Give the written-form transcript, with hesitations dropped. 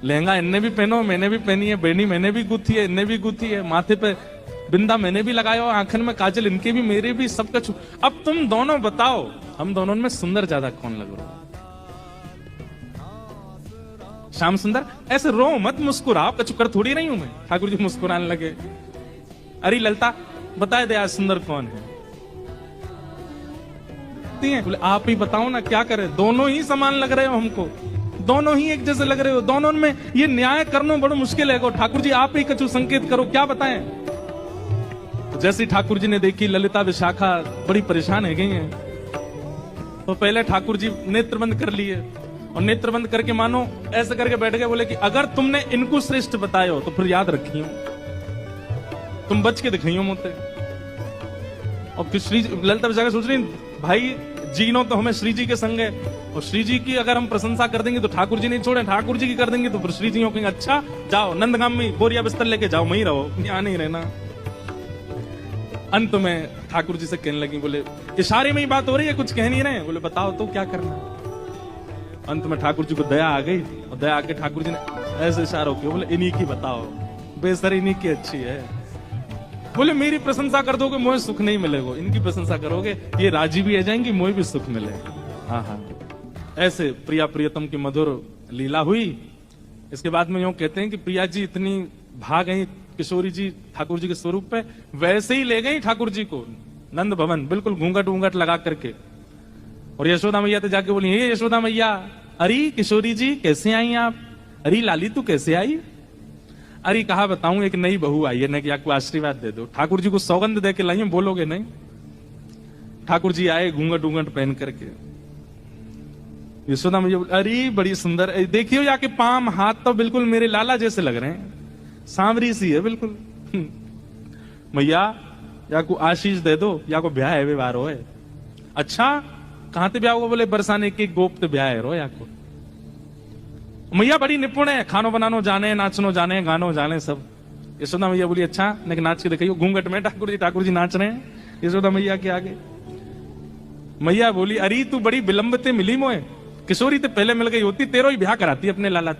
लहंगा इनने भी पहनो, मैंने भी पहनी है, बेनी मैंने भी गुथी है, इनने भी गुथी है, माथे पे बिंदा मैंने भी लगाया, आंखन में काजल इनके भी, मेरे भी, सबका अब तुम दोनों बताओ, हम दोनों में सुंदर ज्यादा कौन लग रहा है? श्याम सुंदर, ऐसे रो मत, मुस्कुराओ, कचुकर थोड़ी नहीं हूं मैं। ठाकुर जी मुस्कुराने लगे। अरे ललता बताए दे आज सुंदर कौन है? बोले आप ही बताओ ना, क्या करें, दोनों ही समान लग रहे हो हमको, दोनों ही एक जैसे लग रहे हो, दोनों में ये न्याय करना बड़ा मुश्किल है। ठाकुर जी आप ही कछु संकेत करो, क्या बताएं? जैसे ठाकुर जी ने देखी ललिता विशाखा बड़ी परेशान है गई हैं, तो पहले ठाकुर जी नेत्र बंद कर लिए और नेत्र बंद करके मानो ऐसे करके बैठ गए। बोले कि अगर तुमने इनको श्रेष्ठ बताया हो तो फिर याद रखियो, तुम बच के दिखाइयो मोते। और फिर श्री ललिता विशाखा सोच रही भाई जीनो तो हमें श्री जी के संग है, और श्री जी की अगर हम प्रशंसा कर देंगे तो ठाकुर जी नहीं छोड़े, ठाकुर जी की कर देंगे तो फिर श्री जी कहेंगे अच्छा जाओ नंदगाम में बोरिया बिस्तर लेके जाओ, वहीं रहो, यहाँ नहीं रहना। अंत में ठाकुर जी से कहने लगी, बोले इशारे में ही बात हो रही है, कुछ कह नहीं रहे। बोले बताओ तो क्या करना। अंत में ठाकुर जी को दया आ गई, और दया आके ठाकुर जी ने ऐसे इशारा किया, बोले इन्हीं की बताओ, बेसर इन्हीं की अच्छी है। बोले मेरी प्रशंसा कर दोगे मुझे सुख नहीं मिलेगा, इनकी प्रशंसा करोगे ये राजी भी आ जाएंगी, मुझे भी सुख मिलेगा। हाँ हाँ, ऐसे प्रिया प्रियतम की मधुर लीला हुई। इसके बाद में यूं कहते हैं कि प्रिया जी इतनी भाग गई किशोरी जी ठाकुर जी के स्वरूप पे, वैसे ही ले गई ठाकुर जी को नंद भवन, बिल्कुल घूंघट ऊंघट लगा करके। और यशोदा मैया तो जाके बोली, हे यशोदा मैया, अरे किशोरी जी कैसे आई आप? अरे लाली तू कैसे आई? अरे कहा बताऊं, एक नई बहू आई है ना, कि आपको आशीर्वाद दे दो। ठाकुर जी को सौगंध दे के लाई, बोलोगे नहीं? ठाकुर जी आए घूंघट ऊंघट पहन करके। यशोदा मैया बोली, अरे बड़ी सुंदर, देखियो जाके पाम हाथ तो बिल्कुल मेरे लाला जैसे लग रहे हैं, सांवरी सी है बिल्कुल। मैया या को आशीष दे दो, या को ब्याह है व्यवहार हो है। अच्छा कहां ते ब्याह हुआ? बोले बरसाने के गोप ते ब्याह है रो या को। मैया बड़ी निपुण है, खानो बनानो जाने, नाचनो जाने, गानो जाने सब। यशोदा मैया बोली अच्छा लेकिन नाच के दिखाइयो। घूंघट में ठाकुर जी नाच रहे हैं यशोदा मैया के आगे। मैया बोली, अरे तू बड़ी विलंब ते मिली मोए, किशोरी ते पहले मिल गई होती, तेरो ही ब्याह कराती अपने लाला ते।